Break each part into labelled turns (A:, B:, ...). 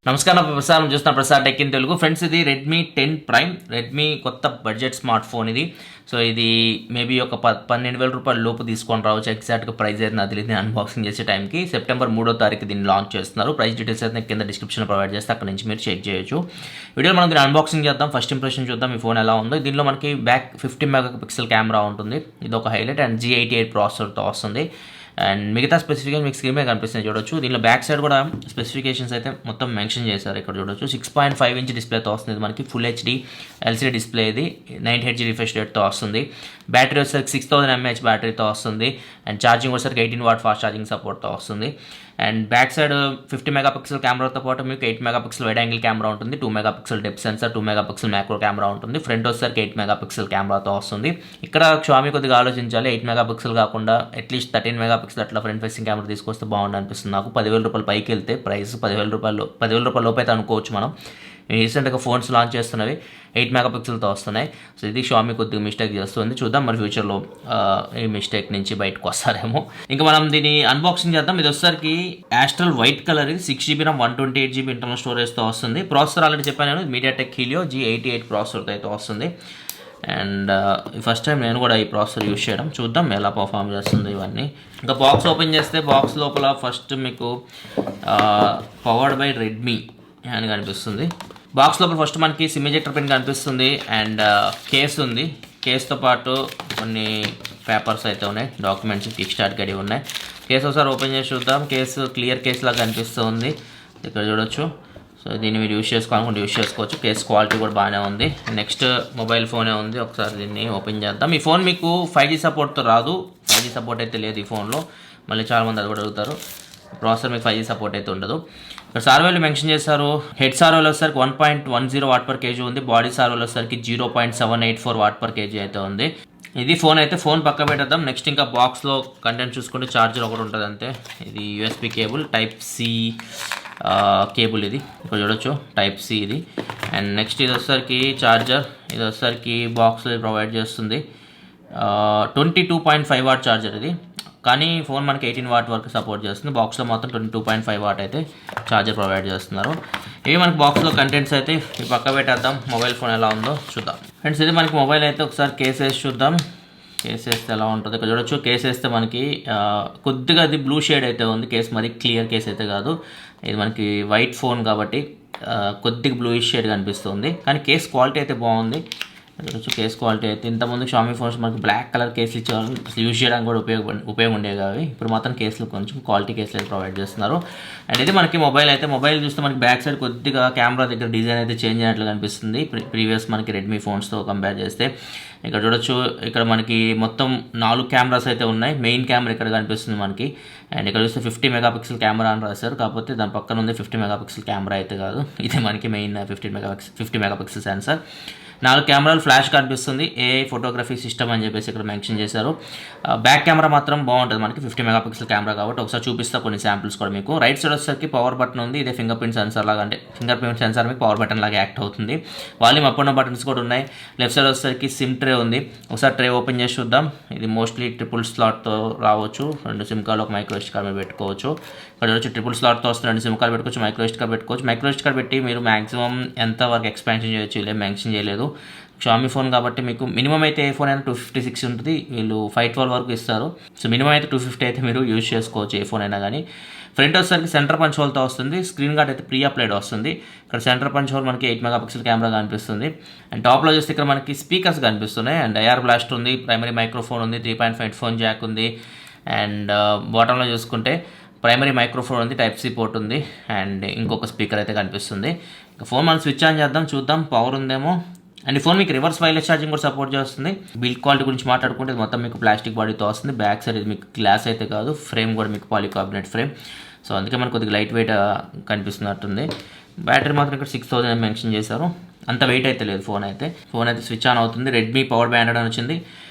A: నమస్కారం ప్రసారం చూస్తున్న Prasad tech in Telugu friends. ఇది రెడ్మీ 10 ప్రైమ్, రెడ్మీ కొత్త బడ్జెట్ స్మార్ట్ ఫోన్ ఇది. సో ఇది మేబీ ఒక 12,000 రూపాయల లోపు తీసుకొని రావచ్చు. ఎగ్జాక్ట్గా ప్రైస్ అయితే నాకు తెలియదు. అన్బాక్సింగ్ చేసే టైంకి సెప్టెంబర్ 3వ తారీఖు దీన్ని లాంచ్ చేస్తున్నారు. ప్రైస్ డీటెయిల్స్ అయితే కింద డిస్క్రిప్షన్లో ప్రొవైడ్ చేస్తే అక్కడ నుంచి మీరు చెక్ చేయొచ్చు. వీడియోలో మనం దీన్ని అన్బాక్సింగ్ చేద్దాం. ఫస్ట్ ఇంప్రెషన్ చూద్దాం ఈ ఫోన్ ఎలా ఉందో. దీనిలో మనకి బ్యాక్ 50 మెగాపిక్సెల్ కెమెరా ఉంటుంది, ఇది ఒక హైలైట్. అండ్ G88 ప్రాసెసర్తో వస్తుంది. అండ్ మిగతా స్పెసిఫికేషన్ మీకు స్క్రీన్ మీద కనిపిస్తుంది చూడొచ్చు. దీనిలో బ్యాక్ సైడ్ కూడా స్పెసిఫికేషన్స్ అయితే మొత్తం మెన్షన్ చేశారు. ఇక్కడ చూడొచ్చు 6.5 ఇంచ్ డిస్ప్లేతో వస్తుంది. మనకి ఫుల్ హెచ్డి ఎల్సీడీ డిస్ప్లే ఇది. 90 హెచ్ రిఫ్రెష్ రేట్తో వస్తుంది. బ్యాటరీ వచ్చేసరికి 6000 mAh బ్యాటరీతో వస్తుంది. అండ్ ఛార్జింగ్ వచ్చేసరికి 18 వాట్ ఫాస్ట్ ఛార్జింగ్ సపోర్ట్తో వస్తుంది. అండ్ బ్యాక్ సైడ్ 50 మెగాపిక్సెల్ కెమెరాతో పాటు మీకు 8 మెగాపిక్సెల్ వైడ్ యాంగిల్ కెమెరా ఉంటుంది, 2 megapixel depth censor, 2 megapixel macro camera ఉంటుంది. ఫ్రంట్ వచ్చేసరికి 8 మెగాపిక్సెల్ కెమెరాతో వస్తుంది. ఇక్కడ Xiaomi కొద్దిగా ఆలోచించాలి, 8 మెగాపిక్సెల్ కాకుండా అట్లీస్ట్ 13 మెగాపిక్సెల్ అట్లా ఫ్రంట్ ఫేసింగ్ కెమెరా తీసుకొస్తే బాగుంది అనిపిస్తుంది నాకు. 10,000 రూపాయలు పైకి వెళ్తే ప్రైస్ 10,000 రూపాయల లోపు అయితే అనుకోవచ్చు మనం. రీసెంట్గా ఫోన్స్ లాంచ్ చేస్తున్నవి 8 మెగాపిక్సెల్తో వస్తున్నాయి. సో ఇది Xiaomi కొద్దిగా మిస్టేక్ చేస్తుంది. చూద్దాం మరి ఫ్యూచర్లో ఈ మిస్టేక్ నుంచి బయటకు వస్తారేమో. ఇంకా మనం దీన్ని అన్బాక్సింగ్ చేద్దాం. ఇది వచ్చేసరికి యాస్ట్రల్ వైట్ కలర్, ఇది 6GB RAM 128GB ఇంటర్నల్ స్టోరేజ్తో వస్తుంది. ప్రాసెసర్ ఆల్రెడీ చెప్పాను నేను, MediaTek Helio G88 ప్రాసెసర్తో అయితే వస్తుంది. అండ్ ఫస్ట్ టైం నేను కూడా ఈ ప్రాసెసర్ యూజ్ చేయడం, చూద్దాం ఎలా పర్ఫామ్ చేస్తుంది ఇవన్నీ. ఇంకా బాక్స్ ఓపెన్ చేస్తే బాక్స్ లోపల ఫస్ట్ మీకు పవర్డ్ బై రెడ్మీ అని కనిపిస్తుంది. బాక్స్ లోపల ఫస్ట్ మనకి సిమ్ ఎజెక్టర్ పిన్ కనిపిస్తుంది. అండ్ కేస్ ఉంది. కేస్తో పాటు కొన్ని పేపర్స్ అయితే ఉన్నాయి, డాక్యుమెంట్స్, కిక్ స్టార్ట్ గడి ఉన్నాయి. కేసు ఒకసారి ఓపెన్ చేసి చూద్దాం. కేసు క్లియర్ కేస్ లాగా కనిపిస్తుంది, ఇక్కడ చూడొచ్చు. సో దీన్ని మీరు యూజ్ చేసుకోవాలనుకుంటే యూజ్ చేసుకోవచ్చు. కేస్ క్వాలిటీ కూడా బాగానే ఉంది. నెక్స్ట్ మొబైల్ ఫోనే ఉంది, ఒకసారి దీన్ని ఓపెన్ చేద్దాం. ఈ ఫోన్ మీకు 5G సపోర్ట్తో రాదు, 5G సపోర్ట్ అయితే లేదు ఈ ఫోన్లో. మళ్ళీ చాలామంది అది కూడా అడుగుతారు. ప్రాసెసర్ మీకు 5G సపోర్ట్ అయితే ఉండదు. ఇక్కడ సార్వేలు మెన్షన్ చేశారు. హెడ్ సార్వేలు వచ్చేసరికి 1.10 వాట్ పర్ కేజీ ఉంది. బాడీ సార్వేలు వచ్చేసరికి 0.784 వాట్ పర్ కేజీ అయితే ఉంది. ఇది ఫోన్ అయితే. ఫోన్ పక్క పెట్టేద్దాం. నెక్స్ట్ ఇంకా బాక్స్లో కంటెంట్ చూసుకుంటే ఛార్జర్ ఒకటి ఉంటుంది అంతే. ఇది USB కేబుల్, Type-C కేబుల్ ఇది, ఇక్కడ చూడొచ్చు Type-C ఇది. అండ్ నెక్స్ట్ ఇది వచ్చేసరికి ఛార్జర్. ఇది వచ్చేసరికి బాక్స్లో ప్రొవైడ్ చేస్తుంది 22.5 వాట్ ఛార్జర్ ఇది. కానీ ఫోన్ మనకి 18 వాట్ వరకు సపోర్ట్ చేస్తుంది. బాక్స్లో మొత్తం 22.5 వాట్ అయితే ఛార్జర్ ప్రొవైడ్ చేస్తున్నారు. ఇవి మనకి బాక్స్లో కంటెంట్స్ అయితే. ఈ పక్క పెట్టేద్దాం. మొబైల్ ఫోన్ ఎలా ఉందో చూద్దాం ఫ్రెండ్స్. ఇది మనకి మొబైల్ అయితే. ఒకసారి కేస్ వేసి చూద్దాం. కేస్ వేస్తే ఎలా ఉంటుంది ఇక్కడ చూడొచ్చు. కేస్ వేస్తే మనకి కొద్దిగా అది బ్లూ షేడ్ అయితే ఉంది. కేస్ మరి క్లియర్ కేస్ అయితే కాదు. ఇది మనకి వైట్ ఫోన్ కాబట్టి కొద్దిగా బ్లూయిష్ షేడ్ కనిపిస్తుంది. కానీ కేస్ క్వాలిటీ అయితే బాగుంది. కేస్ క్వాలిటీ అయితే ఇంతకుముందు Xiaomi ఫోన్స్ మనకి బ్లాక్ కలర్ కేసులు ఇచ్చేవాళ్ళు, యూజ్ చేయడానికి కూడా ఉపయోగం ఉండేవి కావి. ఇప్పుడు మాత్రం కేసులు కొంచెం క్వాలిటీ కేసులు అయితే ప్రొవైడ్ చేస్తున్నారు. అండ్ ఇది మనకి మొబైల్ అయితే. మొబైల్ చూస్తే మనకి బ్యాక్ సైడ్ కొద్దిగా కెమెరా దగ్గర డిజైన్ అయితే చేంజ్ అయినట్లు కనిపిస్తుంది ప్రీవియస్ మనకి రెడ్మీ ఫోన్స్తో కంపేర్ చేస్తే. ఇక్కడ చూడొచ్చు, ఇక్కడ మనకి మొత్తం 4 కెమెరాస్ అయితే ఉన్నాయి. మెయిన్ కెమెరా ఇక్కడ కనిపిస్తుంది మనకి. అండ్ ఇక్కడ చూస్తే 50 మెగాపిక్సెల్ కెమెరా అని రాశారు, కాకపోతే దాని పక్కన ఉంది 50 మెగాపిక్సెల్ కెమెరా అయితే కాదు. ఇది మనకి మెయిన్ 50 మెగాపిక్సెల్ సెన్సార్. 4 కెమెరాలు, ఫ్లాష్ కనిపిస్తుంది. AI ఫోటోగ్రఫీ సిస్టమ్ అని చెప్పేసి ఇక్కడ మెన్షన్ చేశారు. బ్యాక్ కెమెరా మాత్రం బాగుంటుంది మనకి, 50 మెగాపిక్సెల్ కెమెరా కాబట్టి. ఒకసారి చూపిస్తా కొన్ని శాంపిల్స్ కూడా మీకు. రైట్ సైడ్ వచ్చేసరికి పవర్ బటన్ ఉంది. ఇదే ఫింగర్ ప్రింట్ సెన్సార్ లాగా, అంటే ఫింగర్ ప్రింట్ సెన్సార్ మీకు పవర్ బటన్ లాగా యాక్ట్ అవుతుంది. వాల్యూమ్ అప్ అండ్ బటన్స్ కూడా ఉన్నాయి. లెఫ్ట్ సైడ్ వచ్చేసరికి సిమ్ ట్రే ఉంది. ఒకసారి ట్రే ఓపెన్ చేసి చూద్దాం. ఇది మోస్ట్లీ ట్రిపుల్ స్లాట్తో రావచ్చు. 2 సిమ్ కార్డు, ఒక మైక్రో SD కార్డు మీరు పెట్టుకోవచ్చు. ఇక్కడ వచ్చి ట్రిపుల్ స్లాట్తో వస్తుంది. 2 సిమ్ కార్డు పెట్టుకోవచ్చు, మైక్రో SD కార్డు పెట్టుకోవచ్చు. మైక్రో SD కార్డు పెట్టి మీరు మాక్సిమం ఎంత వరకు ఎక్స్పాన్షన్ చేయొచ్చు, ఇలా మెన్షన్ చేయలేదు. Xiaomi ఫోన్ కాబట్టి మీకు మినిమం అయితే ఏ ఫోన్ అయినా 256 ఉంటుంది. వీళ్ళు 512 వరకు ఇస్తారు. సో మినిమం అయితే 250 అయితే మీరు యూజ్ చేసుకోవచ్చు ఏ ఫోన్ అయినా కానీ. ఫ్రంట్ వచ్చేసరికి సెంటర్ పంచ్ హోల్తో వస్తుంది. స్క్రీన్ గార్డ్ అయితే ప్రీ అప్లైడ్ వస్తుంది. ఇక్కడ సెంటర్ పంచ్ హోల్ మనకి 8 మెగాపిక్సెల్ కెమెరా కనిపిస్తుంది. అండ్ టాప్లో చూస్తే ఇక్కడ మనకి స్పీకర్స్ కనిపిస్తున్నాయి. అండ్ IR బ్లాస్ట్ ఉంది, ప్రైమరీ మైక్రోఫోన్ ఉంది, 3.5 హెడ్ ఫోన్ జాక్ ఉంది. అండ్ బాటంలో చూసుకుంటే ప్రైమరీ మైక్రోఫోన్ ఉంది, Type-C పోర్ట్ ఉంది. అండ్ ఇంకొక స్పీకర్ అయితే కనిపిస్తుంది. ఇంకా ఫోన్ మనం స్విచ్ ఆన్ చేద్దాం, చూద్దాం పవర్ ఉందేమో. అండ్ ఈ ఫోన్ మీకు రివర్స్ వైర్లెస్ ఛార్జింగ్ కూడా సపోర్ట్ చేస్తుంది. బిల్డ్ క్వాలిటీ గురించి మాట్లాడుకుంటే మొత్తం మీకు ప్లాస్టిక్ బాడీతో వస్తుంది. బ్యాక్ సైడ్ ఇది మీకు గ్లాస్ అయితే కాదు, ఫ్రేమ్ కూడా మీకు పాలికార్బోనేట్ ఫ్రేమ్. సో అందుకే మనకు కొద్దిగా లైట్ వెయిట్ కనిపిస్తున్నట్టుంది. బ్యాటరీ మాత్రం ఇక్కడ 6000 మెన్షన్ చేశారు. అంత వెయిట్ అయితే లేదు ఫోన్ అయితే. ఫోన్ అయితే స్విచ్ ఆన్ అవుతుంది. రెడ్మీ పవర్ బ్యాండ్ అని వచ్చింది.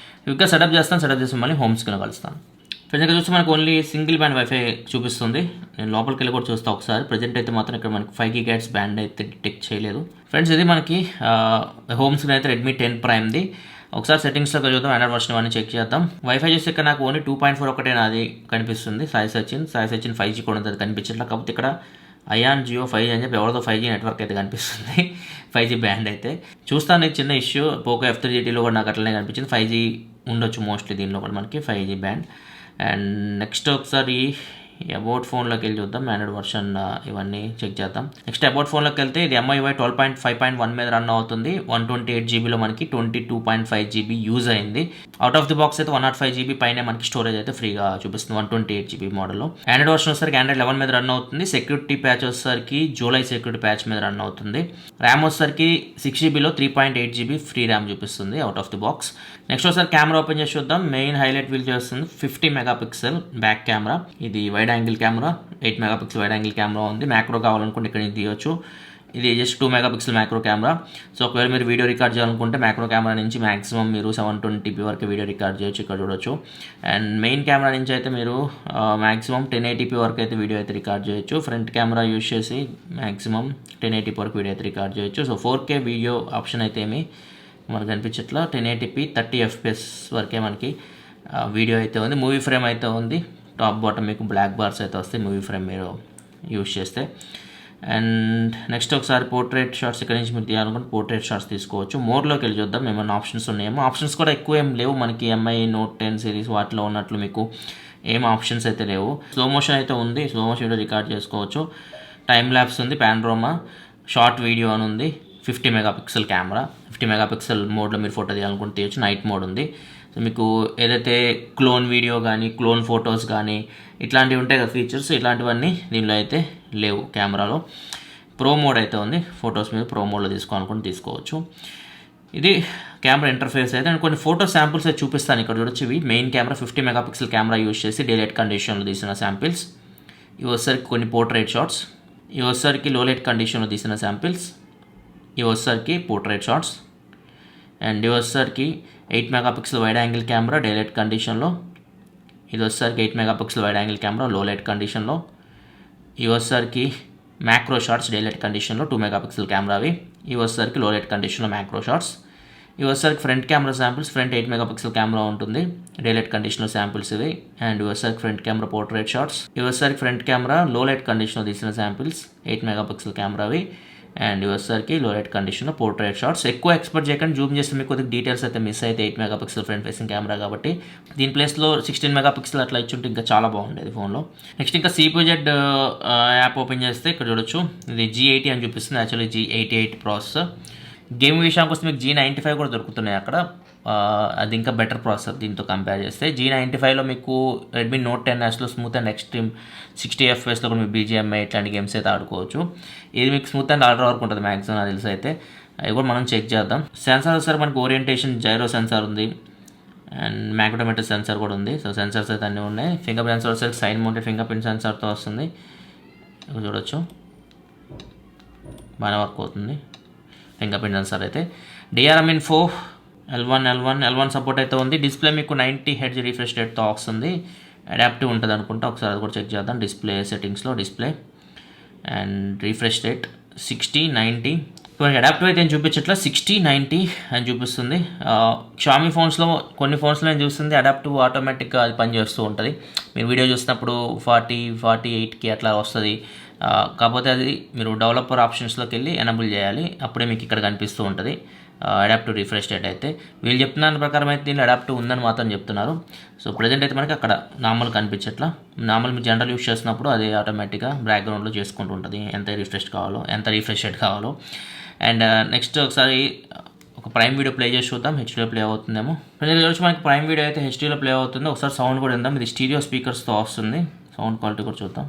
A: ఇంకా సెటప్ చేసి మళ్ళీ హోమ్ స్క్రీన్ కలుస్తాను. ఫ్రెండ్స్ ఇక్కడ చూస్తే మనకు ఓన్లీ సింగిల్ బ్యాండ్ వైఫై చూపిస్తుంది. నేను లోపలికి వెళ్ళి కూడా చూస్తాను ఒకసారి. ప్రజెంట్ అయితే మాత్రం ఇక్కడ మనకి 5 GHz బ్యాండ్ అయితే డిటెక్ట్ చేయలేదు. ఫ్రెండ్స్ ఇది మనకి హోమ్ స్క్రీన్ అయితే రెడ్మీ 10 ప్రైమ్ది. ఒకసారి సెట్టింగ్స్లో చూద్దాం. ఆండ్రాయిడ్ వర్షన్ అన్నీ చెక్ చేద్దాం. వైఫై చూస్తే ఇక్కడ నాకు ఓన్లీ 2.4 ఒకటే నాది కనిపిస్తుంది. సాయి సచిన్ 5G కూడా ఉంటుంది, కనిపించట్లా. కాకపోతే ఇక్కడ అయాన్ జియో 5G అని చెప్పి ఎవరిదో 5G నెట్వర్క్ అయితే కనిపిస్తుంది. 5G బ్యాండ్ అయితే చూస్తాను. చిన్న ఇష్యూ పోకో F3GTలో కూడా నాకు అట్లనే కనిపించింది. 5G ఉండొచ్చు మోస్ట్లీ దీనిలో కూడా మనకి 5G బ్యాండ్. అండ్ నెక్స్ట్ ఒకసారి అబౌట్ ఫోన్లోకి వెళ్ళి చూద్దాం. ఆండ్రాయిడ్ వర్షన్ ఇవన్నీ చెక్ చేద్దాం. నెక్స్ట్ అబౌట్ ఫోన్లోకి వెళ్తే ఇది MIUI 12.5.1 మీద రన్ అవుతుంది. 128GB మనకి 22.5GB యూజ్ అయింది. అవుట్ ఆఫ్ ది బాక్స్ అయితే 105GB పైన మనకి స్టోరేజ్ అయితే ఫ్రీగా చూపిస్తుంది 128GB మోడల్లో. ఆండ్రాయిడ్ వర్షన్ వచ్చేసరికి ఆండ్రాయిడ్ 11 మీద రన్ అవుతుంది. సెక్యూరిటీ ప్యాచ్ వచ్చేసరికి జూలై సెక్యూరిటీ ప్యాచ్ మీద రన్ అవుతుంది. ర్యామ్ వచ్చేసరికి 6GBలో 3.8GB ఫ్రీ ర్యామ్ చూపిస్తుంది out of the box. Next ఒకసారి కెమెరా ఓపెన్ చేసి చూద్దాం. మెయిన్ హైలైట్ వీల్ చేస్తుంది 50 మెగాపిక్సెల్ బ్యాక్ కెమెరా. ఇది wide angle camera, 8 megapixel wide angle camera ఉంది. మ్యాక్రో కావాలనుకుంటే ఇక్కడ నుంచి తీయొచ్చు. ఇది just 2 megapixel macro camera. So ఒకవేళ మీరు వీడియో రికార్డ్ చేయాలనుకుంటే మ్యాక్రో కెమెరా నుంచి మాక్సిమం మీరు 720p వరకు వీడియో రికార్డ్ చేయొచ్చు, ఇక్కడ చూడొచ్చు. అండ్ మెయిన్ కెమెరా నుంచి అయితే మీరు మాక్సిమం 1080p వరకు అయితే వీడియో అయితే రికార్డ్ చేయొచ్చు. ఫ్రంట్ కెమెరా యూజ్ చేసి మాక్సిమం 1080p వరకు వీడియో అయితే రికార్డ్ చేయొచ్చు. సో 4K వీడియో ఆప్షన్ అయితే ఏమి మనకు కనిపించట్లా. 1080p 30fps వరకే మనకి వీడియో అయితే ఉంది. మూవీ ఫ్రేమ్ అయితే ఉంది. టాప్ బాటమ్ మీకు బ్లాక్ బార్స్ అయితే వస్తాయి మూవీ ఫ్రేమ్ మీరు యూజ్ చేస్తే. అండ్ నెక్స్ట్ ఒకసారి పోర్ట్రేట్ షాట్స్ ఇక్కడ నుంచి మీరు తీయాలనుకుంటే పోర్ట్రేట్ షాట్స్ తీసుకోవచ్చు. మోర్లోకి వెళ్ళి చూద్దాం ఏమైనా ఆప్షన్స్ ఉన్నాయేమో. ఆప్షన్స్ కూడా ఎక్కువ ఏం లేవు మనకి. MI Note 10 సిరీస్ వాటిలో ఉన్నట్లు మీకు ఏం ఆప్షన్స్ అయితే లేవు. స్లో మోషన్ అయితే ఉంది, స్లో మోషన్ వీడియో రికార్డ్ చేసుకోవచ్చు. టైమ్ ల్యాప్స్ ఉంది, పానోరామా, షార్ట్ వీడియో అని ఉంది. 50 మెగాపిక్సెల్ కెమెరా, 50 మెగాపిక్సెల్ మోడ్లో మీరు ఫోటో తీయాలనుకుంటే తీయచ్చు. నైట్ మోడ్ ఉంది. సో మీకు ఏదైతే క్లోన్ వీడియో కానీ క్లోన్ ఫొటోస్ కానీ ఇట్లాంటివి ఉంటాయి కదా ఫీచర్స్, ఇట్లాంటివన్నీ దీనిలో అయితే లేవు కెమెరాలో. ప్రో మోడ్ అయితే ఉంది. ఫొటోస్ మీరు ప్రో మోడ్లో తీసుకోవాలనుకుంటే తీసుకోవచ్చు. ఇది కెమెరా ఇంటర్ఫేస్ అయితే. నేను కొన్ని ఫోటో శాంపిల్స్ అయితే చూపిస్తాను. ఇక్కడ చూడొచ్చు. ఇవి main camera 50 megapixel camera use చేసి డే లైట్ కండిషన్లో తీసిన శాంపిల్స్. ఇవి వచ్చేసరికి కొన్ని పోర్ట్రేట్ షాట్స్. ఇవి వచ్చేసరికి లో లైట్ కండిషన్లో తీసిన శాంపిల్స్. ఇవి వచ్చేసరికి పోర్ట్రేట్ షాట్స్. అండ్ ఇవి వచ్చేసరికి 8 megapixel wide angle camera day light కండిషన్లో. ఇది వచ్చేసరికి 8 మెగాపిక్సెల్ వైడ్ యాంగిల్ కెమెరా లో లైట్ కండిషన్లో. ఇవి వచ్చేసరికి మ్యాక్రో షాట్స్ డే లైట్ కండిషన్లో 2 మెగాపిక్సెల్ కెమెరావి. ఇవి వచ్చేసరికి లో లైట్ కండిషన్లో మ్యాక్రో షాట్స్. ఇవి వచ్చేసరికి front camera samples. Front 8 megapixel camera ఉంటుంది, డే లైట్ కండిషన్లో శాంపిల్స్ ఇవి. అండ్ ఇవి వచ్చేసరికి ఫ్రంట్ కెమెరా పోర్ట్రేట్ షాట్స్. ఇవి వచ్చేసరికి ఫ్రంట్ కెమెరా లో లైట్ కండిషన్లో తీసిన శాంపిల్స్ 8 మెగాపిక్సెల్ కెమెరావి. అండ్ ఇవి వచ్చేసరికి లో లైట్ కండిషన్లో పోర్ట్రేట్ షాట్స్. ఎక్కువ ఎక్స్పెక్ట్ చేయకుండా జూమ్ చేస్తే మీకు కొద్దిగా డీటెయిల్స్ అయితే మిస్ అయితే 8 మెగాపిక్సెల్ ఫ్రంట్ ఫేసింగ్ కెమెరా కాబట్టి దీని ప్లేస్లో 16 మెగాపిక్సెల్ అట్లా ఇచ్చుంటే ఇంకా చాలా బాగుండేది ఫోన్లో. నెక్స్ట్ ఇంకా CPZ యాప్ ఓపెన్ చేస్తే ఇక్కడ చూడొచ్చు. ఇది G80 అని చూపిస్తుంది, యాక్చువల్లీ G88 ప్రాసెసర్. గేమ్ విషయానికి వస్తే మీకు G95 కూడా దొరుకుతున్నాయి అక్కడ. అది ఇంకా బెటర్ ప్రాసెసర్ దీంతో కంపేర్ చేస్తే. G95లో మీకు రెడ్మీ Note 10Sలో స్మూత్ అండ్ ఎక్స్ట్రీమ్ 60fpsలో కూడా మీరు BGMI ఇట్లాంటి గేమ్స్ అయితే ఆడుకోవచ్చు. ఇది మీకు స్మూత్ అండ్ ఆర్డర్ వరకు ఉంటుంది మ్యాక్సిమం నాకు తెలిసి అయితే. అవి కూడా మనం చెక్ చేద్దాం. సెన్సార్ సార్ మనకి ఓరియంటేషన్ జైరో సెన్సార్ ఉంది అండ్ మ్యాగ్నోమీటర్ సెన్సార్ కూడా ఉంది. సో సెన్సార్స్ అయితే అన్నీ ఉన్నాయి. Fingerprint sensor side mounted fingerprint సెన్సార్తో వస్తుంది. ఇక్కడ చూడొచ్చు బాగానే వర్క్ అవుతుంది ఫింగర్ ప్రింట్ సెన్సార్ అయితే. DRM-Info L1 సపోర్ట్ అయితే ఉంది. డిస్ప్లే మీకు 90Hz రిఫ్రెష్ రేట్తో వస్తుంది. అడాప్టివ్ ఉంటుంది అనుకుంటా, ఒకసారి అది కూడా చెక్ చేద్దాం. డిస్ప్లే సెట్టింగ్స్లో డిస్ప్లే అండ్ రిఫ్రెష్ రేట్ 60-90. మనకి అడాప్టివ్ అయితే ఏం చూపించట్లా, 60-90 అని చూపిస్తుంది. షామీ ఫోన్స్లో కొన్ని ఫోన్స్లో నేను చూస్తుంది అడాప్టివ్ ఆటోమేటిక్గా అది పనిచేస్తూ ఉంటుంది. మీరు వీడియో చూసినప్పుడు 40-48కి అట్లా వస్తుంది. కాకపోతే అది మీరు డెవలపర్ ఆప్షన్స్లోకి వెళ్ళి ఎనబుల్ చేయాలి, అప్పుడే మీకు ఇక్కడ కనిపిస్తూ ఉంటుంది అడాప్టివ్ రిఫ్రెష్ రేట్ అయితే. వీళ్ళు చెప్తున్న ప్రకారం అయితే దీనిలో అడాప్టివ్ ఉందని మాత్రం చెప్తున్నారు. సో ప్రజెంట్ అయితే మనకి అక్కడ నార్మల్ కనిపించట్లా. నార్మల్ మీరు జనరల్ యూస్ చేసినప్పుడు అది ఆటోమేటిక్గా బ్యాక్గ్రౌండ్లో చేసుకుంటూ ఉంటుంది ఎంత రిఫ్రెష్ రేట్ కావాలో. అండ్ నెక్స్ట్ ఒకసారి ఒక ప్రైమ్ వీడియో ప్లే చేసి చూద్దాం, హెచ్డీలో ప్లే అవుతుందేమో. ప్రజెంట్ మనకి ప్రైమ్ వీడియో అయితే హెచ్డీలో ప్లే అవుతుంది. ఒకసారి సౌండ్ కూడా విందాం. ఇది స్టీరియో స్పీకర్స్తో వస్తుంది. సౌండ్ క్వాలిటీ కూడా చూద్దాం.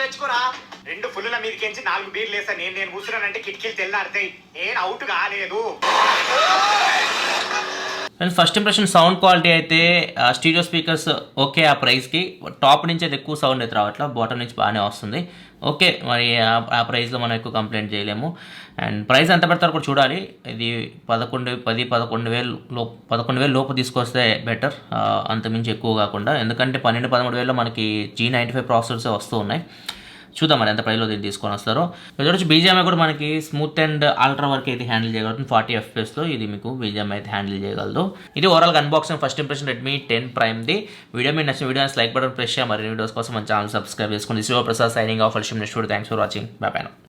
B: తెచ్చుకోరా 2 ఫుల్లుల మీదకించి 4 బీర్లు వేస్తా. నేను కూర్చున్నానంటే కిటికీలు తెల్లారుతాయి. ఏం అవుట్ కాలేదు.
A: And first impression sound quality అయితే స్టీరియో స్పీకర్స్ ఓకే. ఆ ప్రైస్కి టాప్ నుంచి అయితే ఎక్కువ సౌండ్ అయితే రావట్లా, బాటమ్ నుంచి బాగానే వస్తుంది. ఓకే, మరి ఆ ప్రైస్లో మనం ఎక్కువ కంప్లైంట్ చేయలేము. అండ్ ప్రైస్ ఎంత పెడతారో కూడా చూడాలి. ఇది 11,000 లోపు తీసుకొస్తే బెటర్, అంతమించి ఎక్కువ కాకుండా. ఎందుకంటే 12-13 వేలలో మనకి G95 ప్రాసెసర్స్ వస్తూ ఉన్నాయి. చూద్దాం మరి ఎంత ప్రైస్లో దీన్ని తీసుకొని వస్తారో. ఇది వచ్చి బీజిఎంఐ కూడా మనకి స్మూత్ అండ్ అల్ట్రా వరకు అయితే హ్యాండిల్ చేయగలుగుతుంది. 40 FPSలో ఇది మీకు బీజిఎంఐ అయితే హ్యాండిల్ చేయగలదు. ఇది overall unboxing first impression Redmi 10 ప్రైమ్ది. వీడియో మీరు నచ్చిన వీడియోస్ లైక్ బటన్ ప్రెస్ చేయాలి. మరి వీడియోస్ కోసం మన ఛానల్ సబ్స్క్రైబ్ చేసుకోండి. Shivaprasad signing off. Next video. Thanks for watching. Bye by.